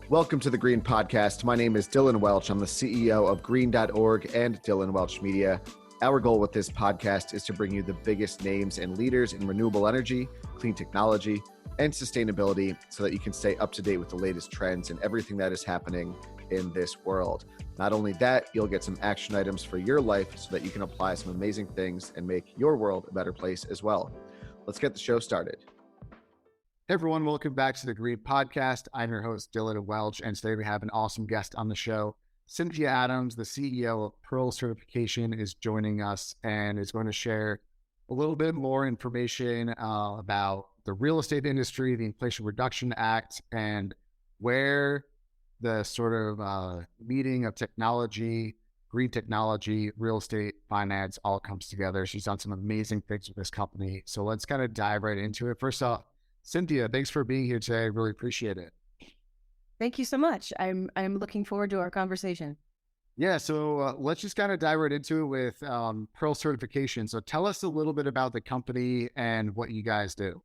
Welcome to the Green Podcast. My name is Dylan Welch. I'm the CEO of green.org and Dylan Welch Media. Our goal with this podcast is to bring you the biggest names and leaders in renewable energy, clean technology, and sustainability so that you can stay up to date with the latest trends and everything that is happening in this world. Not only that, you'll get some action items for your life so that you can apply some amazing things and make your world a better place as well. Let's get the show started. Hey everyone, welcome back to the Green Podcast. I'm your host, Dylan Welch, and today we have an awesome guest on the show. Cynthia Adams, the CEO of Pearl Certification, is joining us and is going to share a little bit more information about the real estate industry, the Inflation Reduction Act, and where the sort of meeting of technology, green technology, real estate, finance all comes together. She's done some amazing things with this company. So let's kind of dive right into it. First off, Cynthia, thanks for being here today. I really appreciate it. Thank you so much. I'm looking forward to our conversation. Yeah, so let's just kind of dive right into it with Pearl Certification. So tell us a little bit about the company and what you guys do.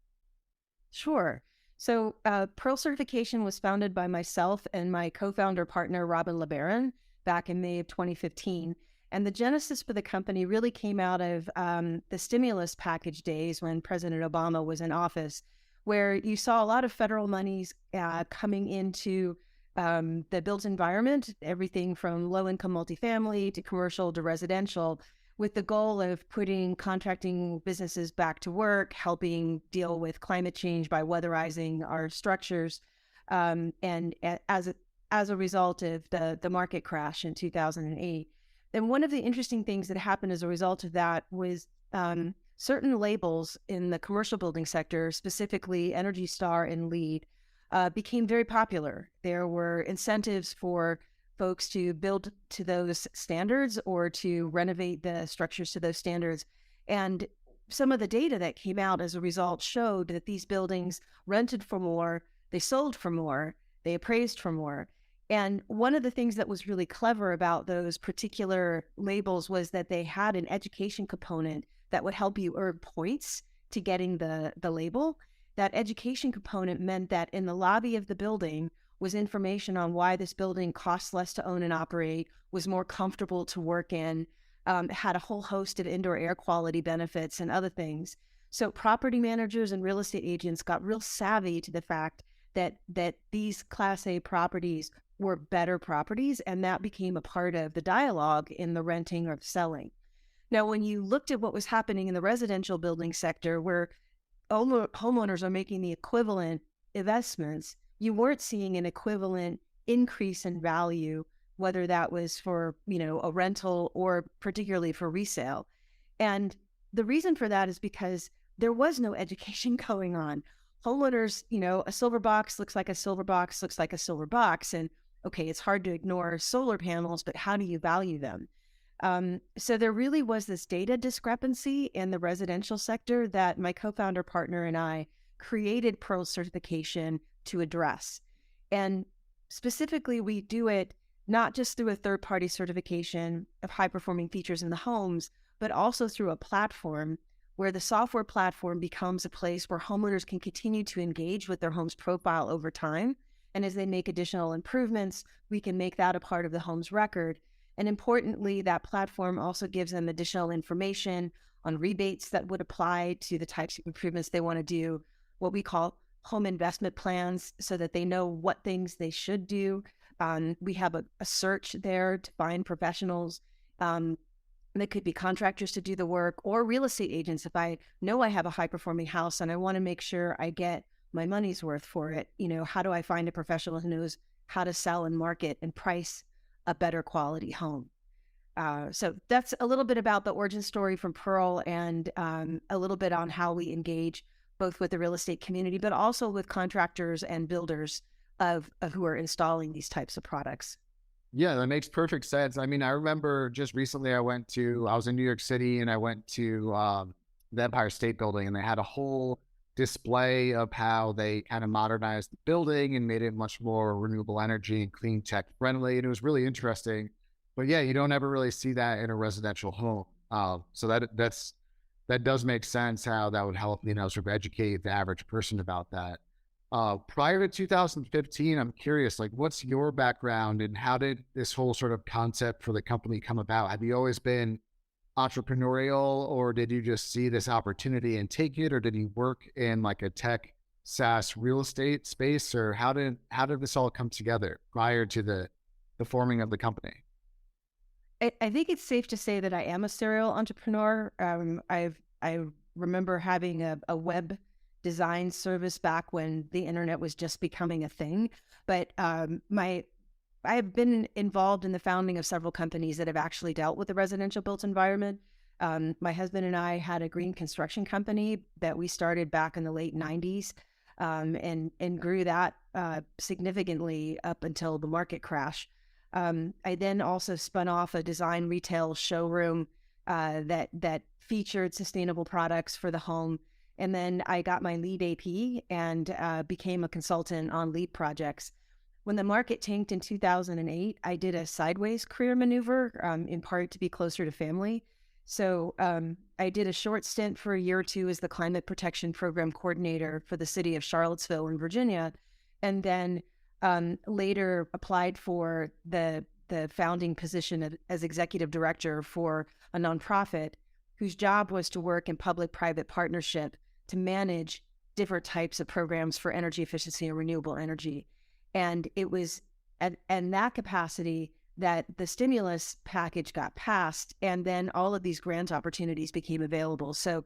Sure. So Pearl Certification was founded by myself and my co-founder partner, Robin LeBaron, back in May of 2015. And the genesis for the company really came out of the stimulus package days when President Obama was in office, where you saw a lot of federal monies coming into the built environment, everything from low-income multifamily to commercial to residential, with the goal of putting contracting businesses back to work, helping deal with climate change by weatherizing our structures, and as a result of the market crash in 2008. And one of the interesting things that happened as a result of that was certain labels in the commercial building sector, specifically Energy Star and LEED, became very popular. There were incentives for folks to build to those standards or to renovate the structures to those standards. And some of the data that came out as a result showed that these buildings rented for more, they sold for more, they appraised for more. And one of the things that was really clever about those particular labels was that they had an education component that would help you earn points to getting the label. That education component meant that in the lobby of the building was information on why this building costs less to own and operate, was more comfortable to work in, had a whole host of indoor air quality benefits and other things. So property managers and real estate agents got real savvy to the fact that these Class A properties were better properties, and that became a part of the dialogue in the renting or selling. Now, when you looked at what was happening in the residential building sector, where homeowners are making the equivalent investments, you weren't seeing an equivalent increase in value, whether that was for, a rental or particularly for resale. And the reason for that is because there was no education going on. Homeowners, a silver box looks like a silver box, looks like a silver box. And okay, it's hard to ignore solar panels, but how do you value them? So there really was this data discrepancy in the residential sector that my co-founder partner and I created Pearl Certification to address. And specifically, we do it not just through a third-party certification of high-performing features in the homes, but also through a platform where the software platform becomes a place where homeowners can continue to engage with their home's profile over time. And as they make additional improvements, we can make that a part of the home's record. And importantly, that platform also gives them additional information on rebates that would apply to the types of improvements they want to do, what we call home investment plans, so that they know what things they should do. We have a search there to find professionals. That could be contractors to do the work or real estate agents. If I know I have a high-performing house and I want to make sure I get my money's worth for it, how do I find a professional who knows how to sell and market and price a better quality home? So that's a little bit about the origin story from Pearl, and a little bit on how we engage both with the real estate community, but also with contractors and builders of who are installing these types of products. Yeah, that makes perfect sense. I mean, I remember just recently I was in New York City and I went to the Empire State Building, and they had a whole display of how they kind of modernized the building and made it much more renewable energy and clean tech friendly. And it was really interesting. But yeah, you don't ever really see that in a residential home. So that does make sense how that would help, sort of educate the average person about that. Prior to 2015, I'm curious, like, what's your background and how did this whole sort of concept for the company come about? Have you always been entrepreneurial, or did you just see this opportunity and take it, or did you work in like a tech SaaS real estate space, or how did this all come together prior to the forming of the company? I think it's safe to say that I am a serial entrepreneur. I remember having a web design service back when the internet was just becoming a thing. But I have been involved in the founding of several companies that have actually dealt with the residential built environment. My husband and I had a green construction company that we started back in the late 90s, and grew that significantly up until the market crash. I then also spun off a design retail showroom that featured sustainable products for the home. And then I got my lead AP and became a consultant on lead projects. When the market tanked in 2008, I did a sideways career maneuver, in part to be closer to family. So I did a short stint for a year or two as the climate protection program coordinator for the city of Charlottesville in Virginia, and then later applied for the founding position as executive director for a nonprofit whose job was to work in public-private partnership to manage different types of programs for energy efficiency and renewable energy. And it was at that capacity that the stimulus package got passed, and then all of these grant opportunities became available. So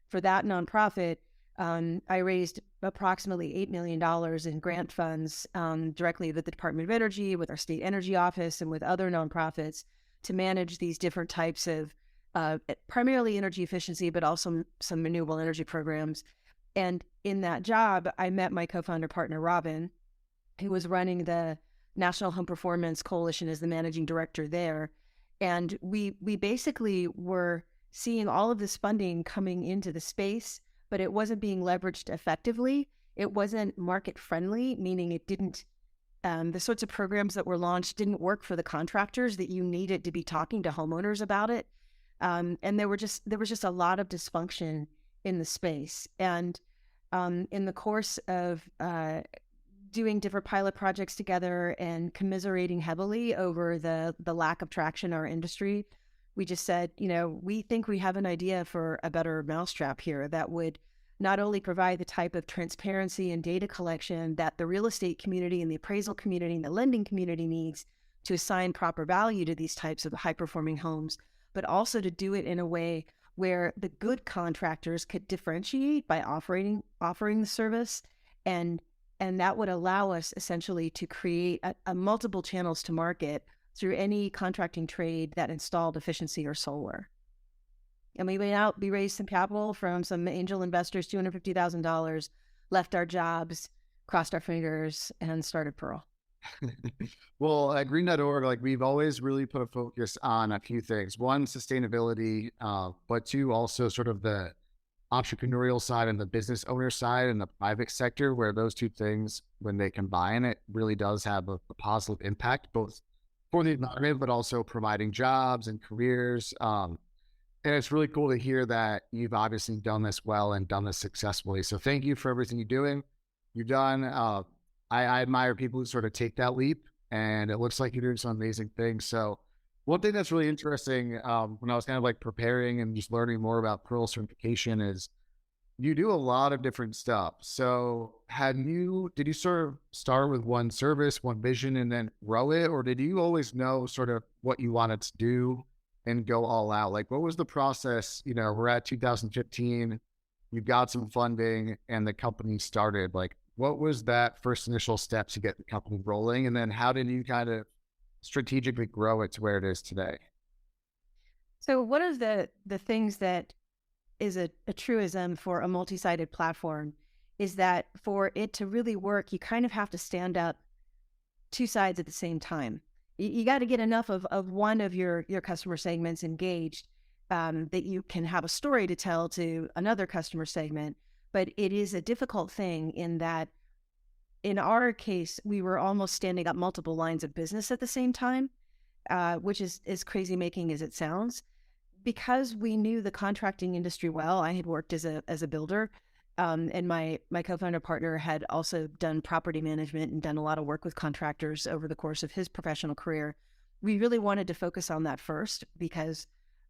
for that nonprofit, I raised approximately $8 million in grant funds directly with the Department of Energy, with our state energy office, and with other nonprofits to manage these different types of primarily energy efficiency, but also some renewable energy programs. And in that job, I met my co-founder partner, Robin, who was running the National Home Performance Coalition as the managing director there. And we basically were seeing all of this funding coming into the space, but it wasn't being leveraged effectively. It wasn't market friendly, meaning it didn't, the sorts of programs that were launched didn't work for the contractors that you needed to be talking to homeowners about it. And there was just a lot of dysfunction in the space. And in the course of doing different pilot projects together and commiserating heavily over the lack of traction in our industry, we just said, we think we have an idea for a better mousetrap here that would not only provide the type of transparency and data collection that the real estate community and the appraisal community and the lending community needs to assign proper value to these types of high-performing homes, but also to do it in a way where the good contractors could differentiate by offering the service, and that would allow us essentially to create a multiple channels to market through any contracting trade that installed efficiency or solar. And we went out, we raised some capital from some angel investors, $250,000, left our jobs, crossed our fingers, and started Pearl. Well, at green.org, like, we've always really put a focus on a few things. One, sustainability, but two, also sort of the entrepreneurial side and the business owner side and the private sector, where those two things, when they combine, it really does have a positive impact, both for the environment, but also providing jobs and careers. And it's really cool to hear that you've obviously done this well and done this successfully. So thank you for everything you've done. I admire people who sort of take that leap, and it looks like you're doing some amazing things. So one thing that's really interesting, when I was kind of like preparing and just learning more about Pearl certification, is you do a lot of different stuff. So did you sort of start with one service, one vision, and then grow it? Or did you always know sort of what you wanted to do and go all out? Like, what was the process? We're at 2015, you got some funding and the company started. Like, what was that first initial step to get the company rolling? And then how did you kind of strategically grow it to where it is today? So one of the things that is a truism for a multi-sided platform is that for it to really work, you kind of have to stand up two sides at the same time. You got to get enough of one of your customer segments engaged that you can have a story to tell to another customer segment. But it is a difficult thing in that, in our case, we were almost standing up multiple lines of business at the same time, which is as crazy making as it sounds. Because we knew the contracting industry well, I had worked as a builder. And my co-founder partner had also done property management and done a lot of work with contractors over the course of his professional career. We really wanted to focus on that first because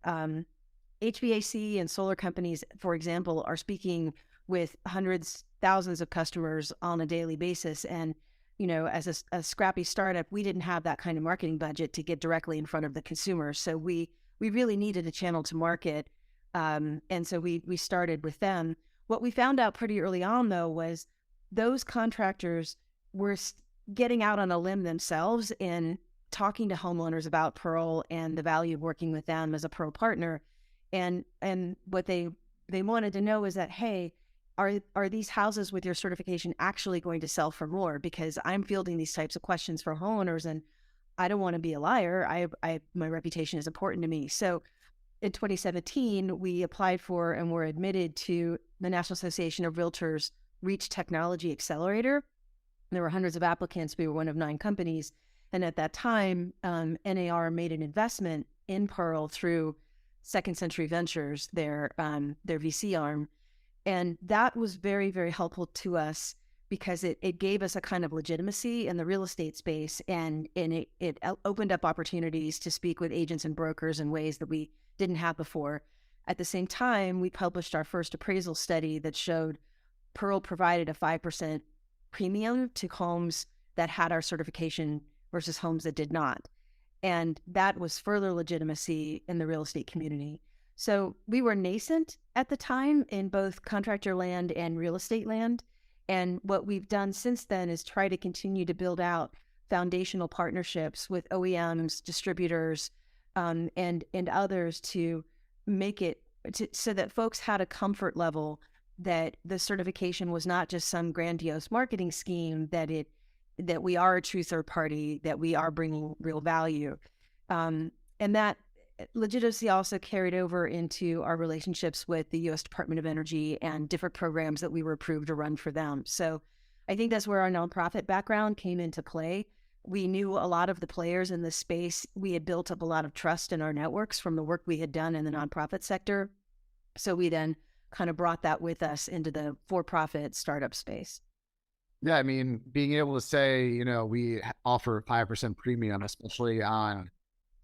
HVAC and solar companies, for example, are speaking with hundreds, thousands of customers on a daily basis. And, as a scrappy startup, we didn't have that kind of marketing budget to get directly in front of the consumer. So we really needed a channel to market. And so we started with them. What we found out pretty early on, though, was those contractors were getting out on a limb themselves in talking to homeowners about Pearl and the value of working with them as a Pearl partner. And what they wanted to know is that, hey, are these houses with your certification actually going to sell for more? Because I'm fielding these types of questions for homeowners, and I don't want to be a liar. My reputation is important to me. So in 2017, we applied for and were admitted to the National Association of Realtors Reach Technology Accelerator. There were hundreds of applicants. We were one of 9 companies. And at that time, NAR made an investment in Pearl through Second Century Ventures, their VC arm. And that was very, very helpful to us because it gave us a kind of legitimacy in the real estate space, and it opened up opportunities to speak with agents and brokers in ways that we didn't have before. At the same time, we published our first appraisal study that showed Pearl provided a 5% premium to homes that had our certification versus homes that did not. And that was further legitimacy in the real estate community. So we were nascent at the time in both contractor land and real estate land. And what we've done since then is try to continue to build out foundational partnerships with OEMs, distributors, and others to make it so that folks had a comfort level that the certification was not just some grandiose marketing scheme, that we are a true third party, that we are bringing real value. And that legitimacy also carried over into our relationships with the U.S. Department of Energy and different programs that we were approved to run for them. So I think that's where our nonprofit background came into play. We knew a lot of the players in this space. We had built up a lot of trust in our networks from the work we had done in the nonprofit sector. So we then kind of brought that with us into the for-profit startup space. Yeah, I mean, being able to say, we offer 5% premium, especially on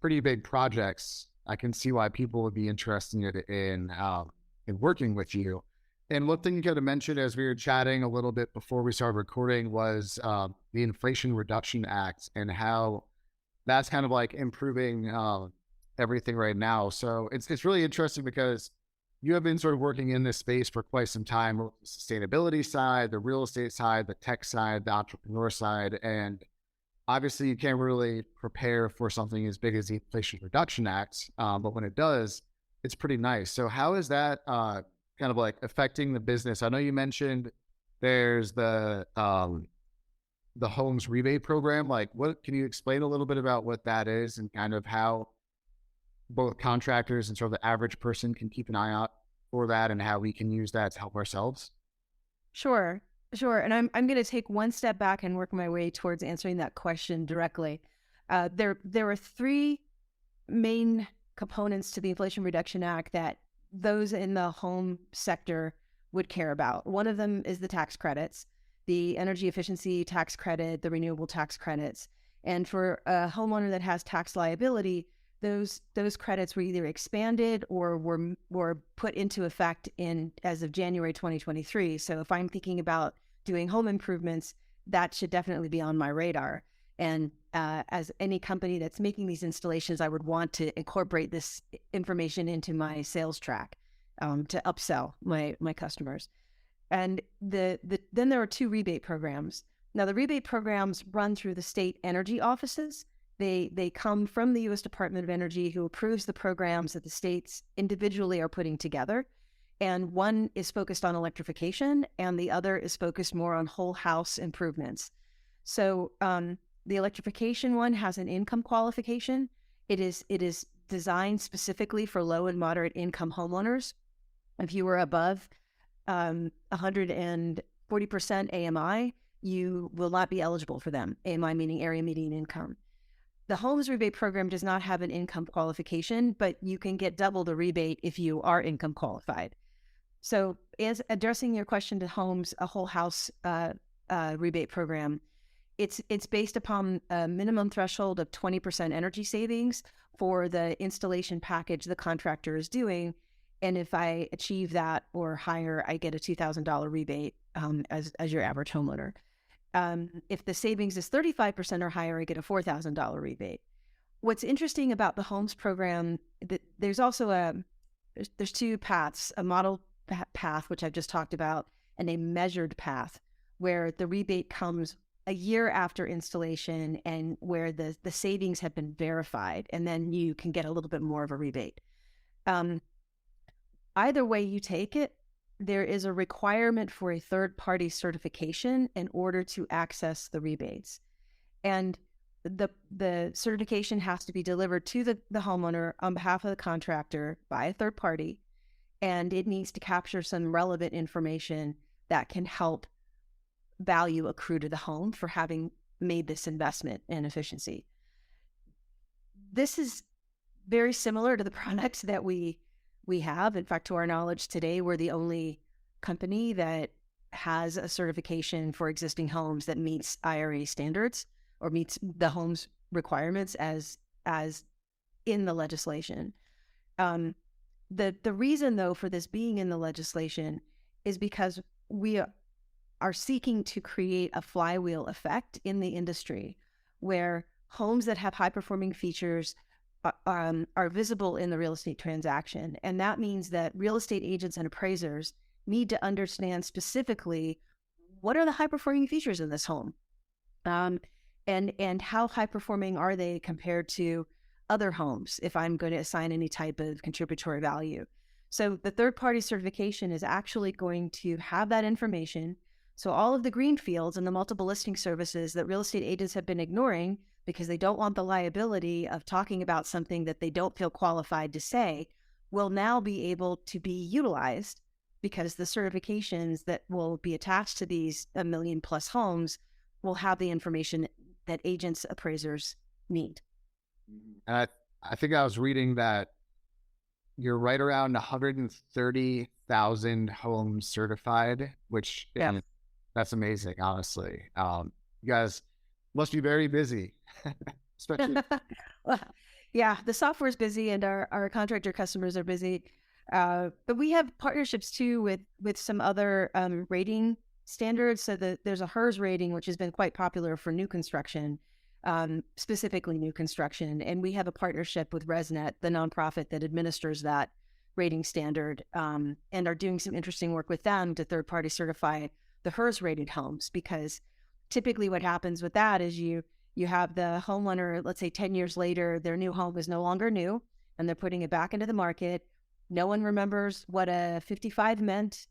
pretty big projects, I can see why people would be interested in working with you. And one thing you kind of mentioned as we were chatting a little bit before we started recording was the Inflation Reduction Act and how that's kind of like improving everything right now. So it's really interesting because you have been sort of working in this space for quite some time, the sustainability side, the real estate side, the tech side, the entrepreneur side. And obviously you can't really prepare for something as big as the Inflation Reduction Act. But when it does, it's pretty nice. So how is that kind of like affecting the business? I know you mentioned there's the homes rebate program. Like, what can you explain a little bit about what that is and kind of how both contractors and sort of the average person can keep an eye out for that and how we can use that to help ourselves? Sure. And I'm going to take one step back and work my way towards answering that question directly. There are 3 main components to the Inflation Reduction Act that those in the home sector would care about. One of them is the tax credits, the energy efficiency tax credit, the renewable tax credits. And for a homeowner that has tax liability, those credits were either expanded or were put into effect as of January 2023. So if I'm thinking about doing home improvements, that should definitely be on my radar. And as any company that's making these installations, I would want to incorporate this information into my sales track to upsell my customers. And then there are 2 rebate programs. Now, the rebate programs run through the state energy offices. They come from the U.S. Department of Energy, who approves the programs that the states individually are putting together. And one is focused on electrification, and the other is focused more on whole house improvements. So the electrification one has an income qualification. It is designed specifically for low and moderate income homeowners. If you were above 140% AMI, you will not be eligible for them. AMI meaning area median income. The homes rebate program does not have an income qualification, but you can get double the rebate if you are income qualified. So, as addressing your question to homes, a whole house rebate program, it's based upon a minimum threshold of 20% energy savings for the installation package the contractor is doing. And if I achieve that or higher, I get a $2,000 rebate as your average homeowner. If the savings is 35% or higher, I get a $4,000 rebate. What's interesting about the homes program, that there's also there's two paths: a model path, which I've just talked about, and a measured path, where the rebate comes a year after installation and where the savings have been verified, and then you can get a little bit more of a rebate. Either way you take it, there is a requirement for a third-party certification in order to access the rebates. And the certification has to be delivered to the homeowner on behalf of the contractor by a third party, and it needs to capture some relevant information that can help value accrue to the home for having made this investment in efficiency. This is very similar to the products that we have. In fact, to our knowledge today, we're the only company that has a certification for existing homes that meets IRA standards or meets the home's requirements as in the legislation. The reason, though, for this being in the legislation is because we are seeking to create a flywheel effect in the industry where homes that have high-performing features are visible in the real estate transaction. And that means that real estate agents and appraisers need to understand specifically what are the high-performing features in this home, and how high-performing are they compared to other homes if I'm going to assign any type of contributory value. So the third-party certification is actually going to have that information. So all of the green fields and the multiple listing services that real estate agents have been ignoring because they don't want the liability of talking about something that they don't feel qualified to say will now be able to be utilized because the certifications that will be attached to these 1 million plus homes will have the information that agents, appraisers need. And I think I was reading that you're right around 130,000 homes certified, which that's amazing, honestly. You guys must be very busy, especially. Well, yeah, the software is busy and our contractor customers are busy. But we have partnerships too with some other rating standards. So there's a HERS rating, which has been quite popular for new construction, specifically new construction. And we have a partnership with ResNet, the nonprofit that administers that rating standard, and are doing some interesting work with them to third-party certify the HERS rated homes, because typically what happens with that is you have the homeowner, let's say 10 years later, their new home is no longer new and they're putting it back into the market. No one remembers what a 55 meant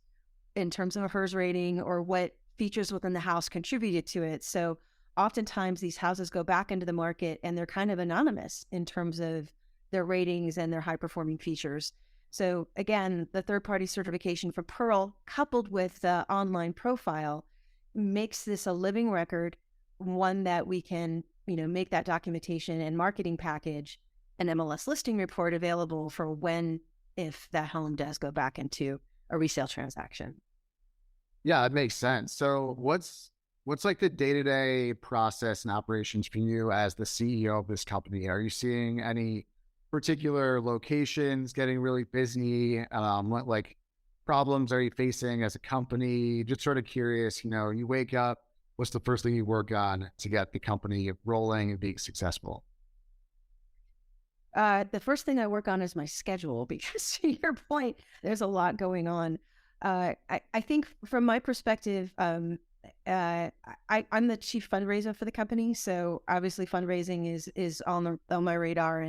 in terms of a HERS rating or what features within the house contributed to it. So oftentimes these houses go back into the market and they're kind of anonymous in terms of their ratings and their high performing features. So again, the third-party certification for Pearl coupled with the online profile makes this a living record, one that we can, make that documentation and marketing package, an MLS listing report available for if that home does go back into a resale transaction. Yeah, it makes sense. So what's like the day-to-day process and operations for you as the CEO of this company? Are you seeing any particular locations getting really busy? What like problems are you facing as a company? Just sort of curious, you wake up, what's the first thing you work on to get the company rolling and being successful? The first thing I work on is my schedule, because to your point, there's a lot going on. I think from my perspective, I'm the chief fundraiser for the company. So obviously fundraising is on my radar.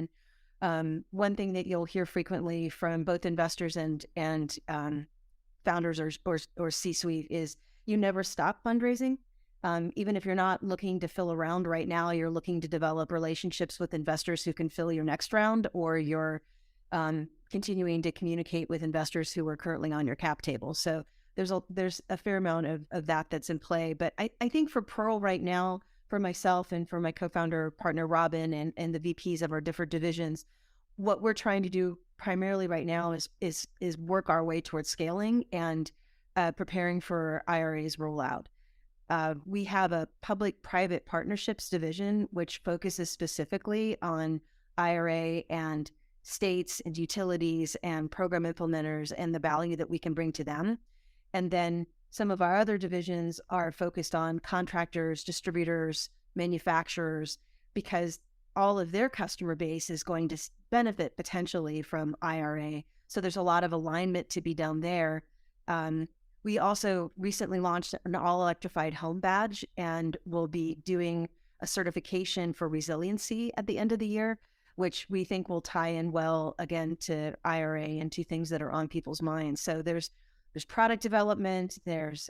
And one thing that you'll hear frequently from both investors and founders or C-suite is you never stop fundraising. Even if you're not looking to fill a round right now, you're looking to develop relationships with investors who can fill your next round, or you're continuing to communicate with investors who are currently on your cap table. So there's a fair amount of that's in play. But I think for Pearl right now, for myself and for my co-founder partner, Robin, and the VPs of our different divisions, what we're trying to do primarily right now is work our way towards scaling and preparing for IRA's rollout. We have a public-private partnerships division, which focuses specifically on IRA and states and utilities and program implementers and the value that we can bring to them. And then some of our other divisions are focused on contractors, distributors, manufacturers, because all of their customer base is going to benefit potentially from IRA. So there's a lot of alignment to be done there. We also recently launched an all-electrified home badge, and we'll be doing a certification for resiliency at the end of the year, which we think will tie in well, again, to IRA and to things that are on people's minds. So there's product development, there's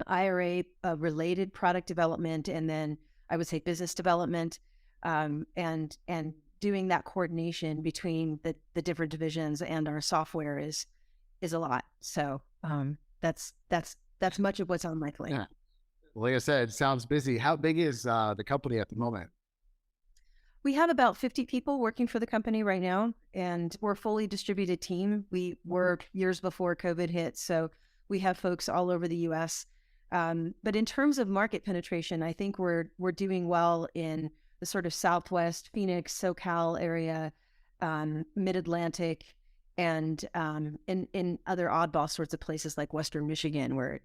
IRA related product development, and then I would say business development, and doing that coordination between the different divisions and our software is a lot. So that's much of what's on my plate. Yeah. Like I said, it sounds busy. How big is the company at the moment? We have about 50 people working for the company right now, and we're a fully distributed team. We were years before COVID hit, so we have folks all over the U.S. But in terms of market penetration, I think we're doing well in the sort of Southwest, Phoenix, SoCal area, Mid-Atlantic, and in other oddball sorts of places like Western Michigan, where,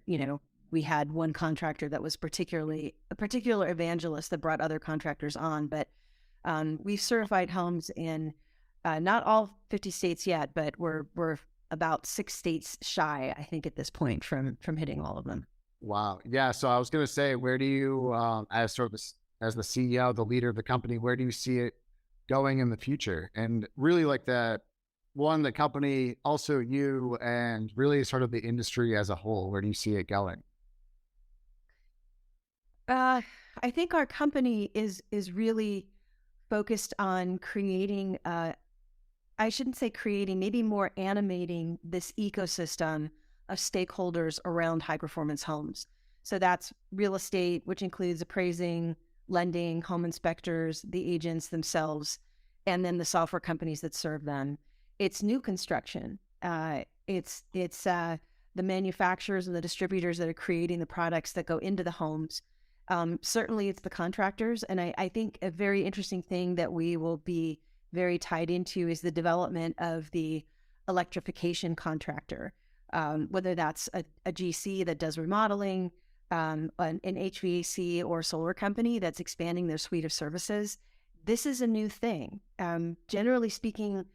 we had one contractor that was particularly a particular evangelist that brought other contractors on. But we've certified homes in not all 50 states yet, but we're about 6 states shy, I think, at this point from hitting all of them. Wow. Yeah. So I was going to say, where do you, as the CEO, the leader of the company, where do you see it going in the future? And really, like the company, also you, and really sort of the industry as a whole, where do you see it going? I think our company is really focused on creating, I shouldn't say creating, maybe more animating this ecosystem of stakeholders around high performance homes. So that's real estate, which includes appraising, lending, home inspectors, the agents themselves, and then the software companies that serve them. It's new construction. It's the manufacturers and the distributors that are creating the products that go into the homes. Certainly it's the contractors. And I think a very interesting thing that we will be very tied into is the development of the electrification contractor, whether that's a GC that does remodeling, an HVAC or solar company that's expanding their suite of services. This is a new thing. Generally speaking,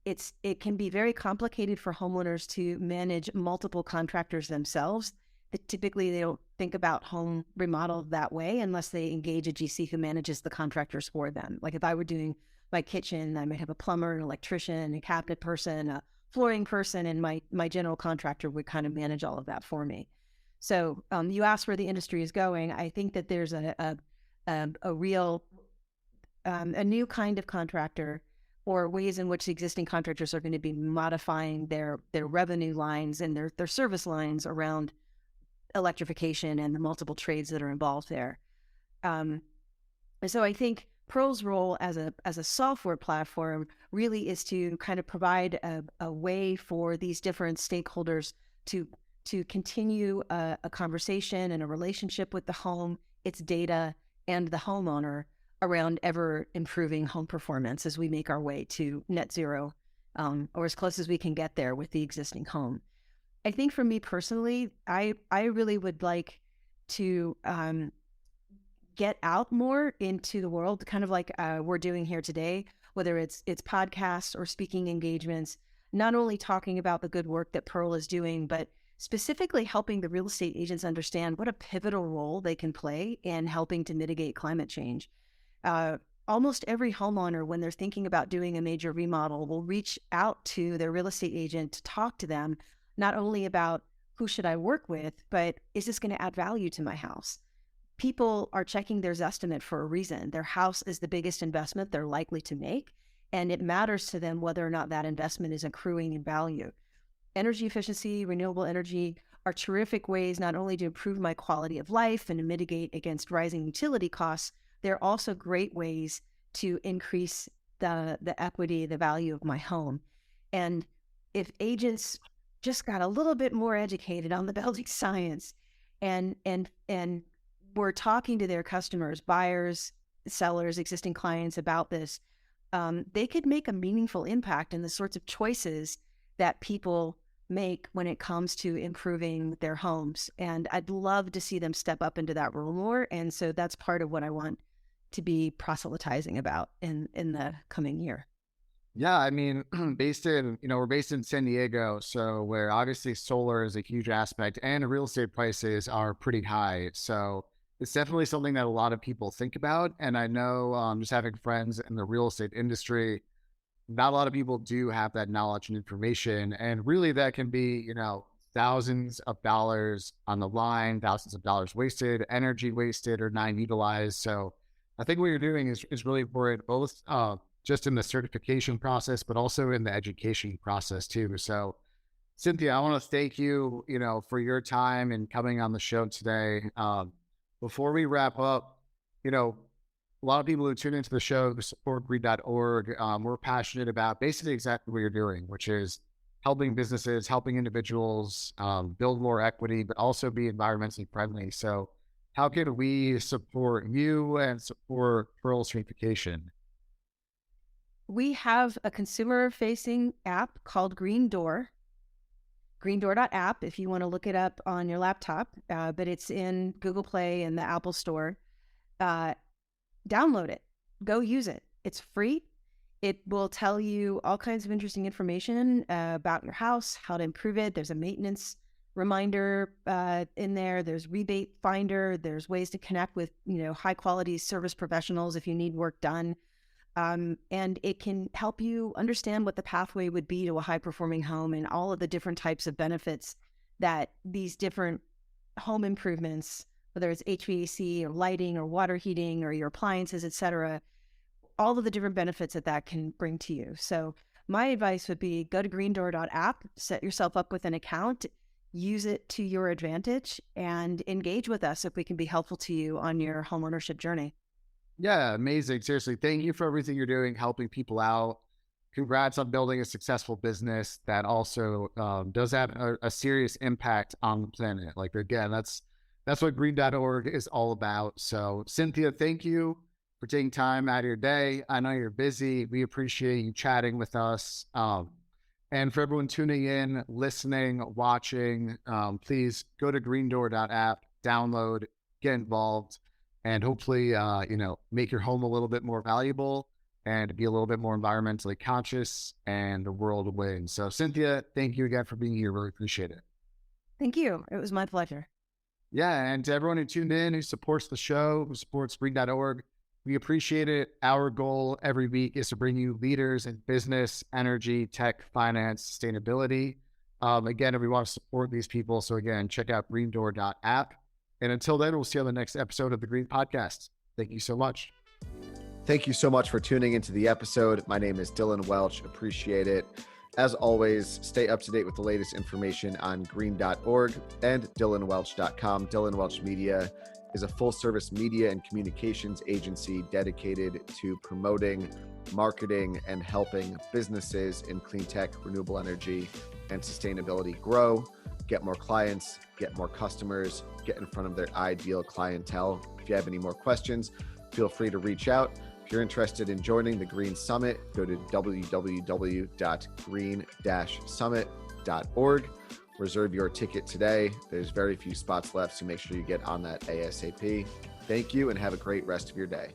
it can be very complicated for homeowners to manage multiple contractors themselves. Typically, they don't think about home remodel that way unless they engage a GC who manages the contractors for them. Like if I were doing my kitchen, I might have a plumber, an electrician, a cabinet person, a flooring person, and my general contractor would kind of manage all of that for me. So you asked where the industry is going. I think that there's a real a new kind of contractor, or ways in which the existing contractors are going to be modifying their revenue lines and their service lines around electrification and the multiple trades that are involved there. And so I think Pearl's role as a software platform really is to kind of provide a way for these different stakeholders to continue a conversation and a relationship with the home, its data, and the homeowner around ever improving home performance as we make our way to net zero, or as close as we can get there with the existing home. I think for me personally, I really would like to get out more into the world, kind of like we're doing here today, whether it's podcasts or speaking engagements, not only talking about the good work that Pearl is doing, but specifically helping the real estate agents understand what a pivotal role they can play in helping to mitigate climate change. Almost every homeowner, when they're thinking about doing a major remodel, will reach out to their real estate agent to talk to them, not only about who should I work with, but is this going to add value to my house? People are checking their estimate for a reason. Their house is the biggest investment they're likely to make, and it matters to them whether or not that investment is accruing in value. Energy efficiency, renewable energy are terrific ways not only to improve my quality of life and to mitigate against rising utility costs, they're also great ways to increase the equity, the value of my home. And if agents just got a little bit more educated on the building science and were talking to their customers, buyers, sellers, existing clients about this, they could make a meaningful impact in the sorts of choices that people make when it comes to improving their homes. And I'd love to see them step up into that role more. And so that's part of what I want to be proselytizing about in the coming year. Yeah, I mean, we're based in San Diego, so where obviously solar is a huge aspect and real estate prices are pretty high. So it's definitely something that a lot of people think about. And I know just having friends in the real estate industry, not a lot of people do have that knowledge and information. And really that can be, thousands of dollars on the line, thousands of dollars wasted, energy wasted or not utilized. So I think what you're doing is really important, both just in the certification process, but also in the education process too. So Cynthia, I want to thank you, for your time and coming on the show today. Before we wrap up, a lot of people who tune into the show who support green.org, we're passionate about basically exactly what you're doing, which is helping businesses, helping individuals build more equity, but also be environmentally friendly. So how can we support you and support Pearl certification? We have a consumer-facing app called Green Door, greendoor.app if you want to look it up on your laptop, but it's in Google Play and the Apple Store. Download it. Go use it. It's free. It will tell you all kinds of interesting information about your house, how to improve it. There's a maintenance reminder in there. There's rebate finder. There's ways to connect with, high quality service professionals if you need work done. And it can help you understand what the pathway would be to a high performing home and all of the different types of benefits that these different home improvements, whether it's HVAC or lighting or water heating or your appliances, et cetera, all of the different benefits that can bring to you. So my advice would be go to greendoor.app, set yourself up with an account, use it to your advantage, and engage with us if we can be helpful to you on your homeownership journey. Yeah, amazing. Seriously, thank you for everything you're doing, helping people out. Congrats on building a successful business that also does have a serious impact on the planet. Like, again, that's what green.org is all about. So Cynthia, thank you for taking time out of your day. I know you're busy. We appreciate you chatting with us. And for everyone tuning in, listening, watching, please go to greendoor.app, download, get involved, and hopefully, make your home a little bit more valuable and be a little bit more environmentally conscious, and the world wins. So Cynthia, thank you again for being here. Really appreciate it. Thank you. It was my pleasure. Yeah, and to everyone who tuned in, who supports the show, who supports green.org, we appreciate it. Our goal every week is to bring you leaders in business, energy, tech, finance, sustainability. Again, if we want to support these people, so again, check out greendoor.app. And until then, we'll see you on the next episode of the Green Podcast. Thank you so much. Thank you so much for tuning into the episode. My name is Dylan Welch. Appreciate it. As always, stay up to date with the latest information on green.org and dylanwelch.com. Dylan Welch Media is a full-service media and communications agency dedicated to promoting, marketing, and helping businesses in clean tech, renewable energy, and sustainability grow, get more clients, get more customers, get in front of their ideal clientele. If you have any more questions, feel free to reach out. If you're interested in joining the Green Summit, go to www.green-summit.org. Reserve your ticket today. There's very few spots left, so make sure you get on that ASAP. Thank you and have a great rest of your day.